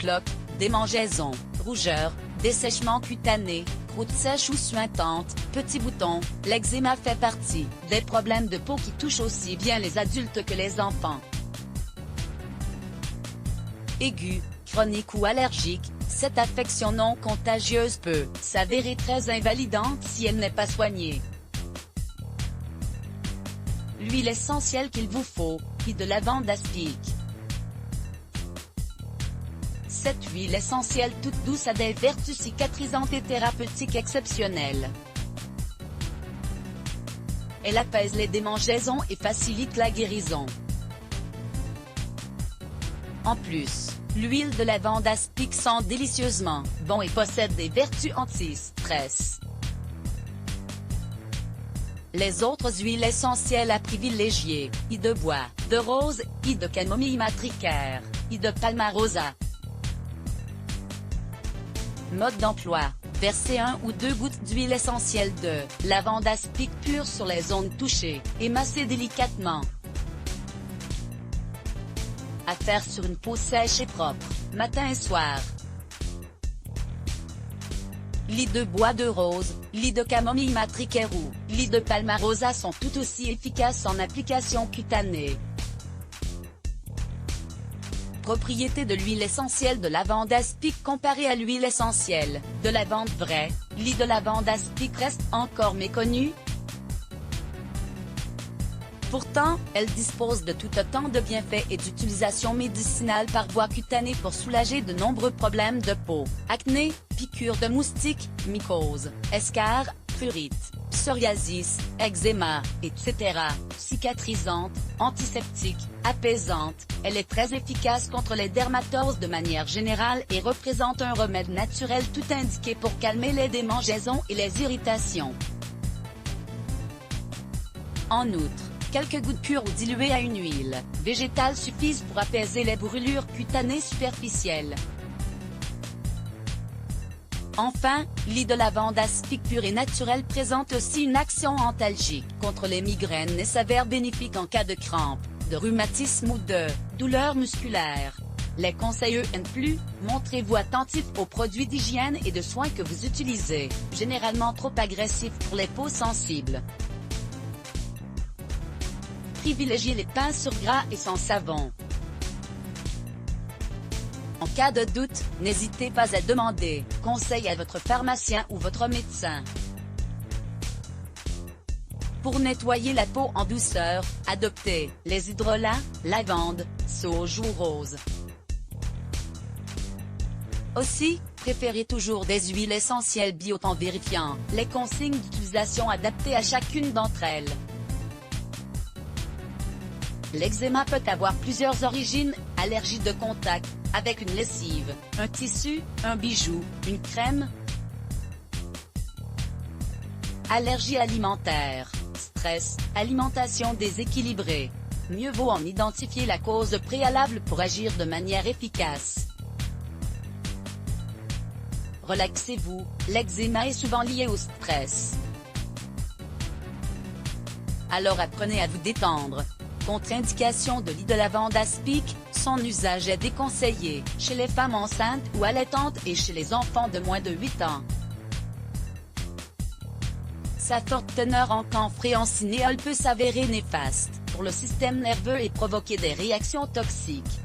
cloques, démangeaisons, rougeurs, dessèchement cutané, croûte sèche ou suintante, petits boutons. L'eczéma fait partie des problèmes de peau qui touchent aussi bien les adultes que les enfants. Aiguë, chronique ou allergique, cette affection non contagieuse peut s'avérer très invalidante si elle n'est pas soignée. L'huile essentielle qu'il vous faut, huile de lavande aspic. Cette huile essentielle toute douce a des vertus cicatrisantes et thérapeutiques exceptionnelles. Elle apaise les démangeaisons et facilite la guérison. En plus, l'huile de lavande aspic sent délicieusement bon et possède des vertus anti-stress. Les autres huiles essentielles à privilégier, huile de bois, de rose, huile de camomille matricaire, huile de palmarosa. Mode d'emploi: verser 1 ou 2 gouttes d'huile essentielle de lavande aspic pure sur les zones touchées, et masser délicatement. À faire sur une peau sèche et propre, matin et soir. Lit de bois de rose, lit de camomille matricaire ou lit de palmarosa sont tout aussi efficaces en application cutanée. Propriétés de l'huile essentielle de lavande aspic comparée à l'huile essentielle de lavande vraie. Lit de lavande aspic reste encore méconnue. Pourtant, elle dispose de tout autant de bienfaits et d'utilisation médicinale par voie cutanée pour soulager de nombreux problèmes de peau: acné, piqûres de moustiques, mycoses, escarres, prurite, psoriasis, eczéma, etc. Cicatrisante, antiseptique, apaisante, elle est très efficace contre les dermatoses de manière générale et représente un remède naturel tout indiqué pour calmer les démangeaisons et les irritations. En outre, quelques gouttes pures ou diluées à une huile végétale suffisent pour apaiser les brûlures cutanées superficielles. Enfin, l'huile de lavande aspic pure et naturelle présente aussi une action antalgique contre les migraines et s'avère bénéfique en cas de crampes, de rhumatisme ou de douleurs musculaires. Les conseils plus, montrez-vous attentif aux produits d'hygiène et de soins que vous utilisez, généralement trop agressifs pour les peaux sensibles. Privilégiez les pains sur gras et sans savon. En cas de doute, n'hésitez pas à demander conseil à votre pharmacien ou votre médecin. Pour nettoyer la peau en douceur, adoptez les hydrolats, lavande, sauge ou rose. Aussi, préférez toujours des huiles essentielles bio en vérifiant les consignes d'utilisation adaptées à chacune d'entre elles. L'eczéma peut avoir plusieurs origines: allergie de contact, avec une lessive, un tissu, un bijou, une crème. Allergie alimentaire, stress, alimentation déséquilibrée. Mieux vaut en identifier la cause préalable pour agir de manière efficace. Relaxez-vous, l'eczéma est souvent lié au stress. Alors apprenez à vous détendre. Contre-indication de l'huile de lavande aspic: son usage est déconseillé chez les femmes enceintes ou allaitantes et chez les enfants de moins de 8 ans. Sa forte teneur en camphre et en cinéole peut s'avérer néfaste pour le système nerveux et provoquer des réactions toxiques.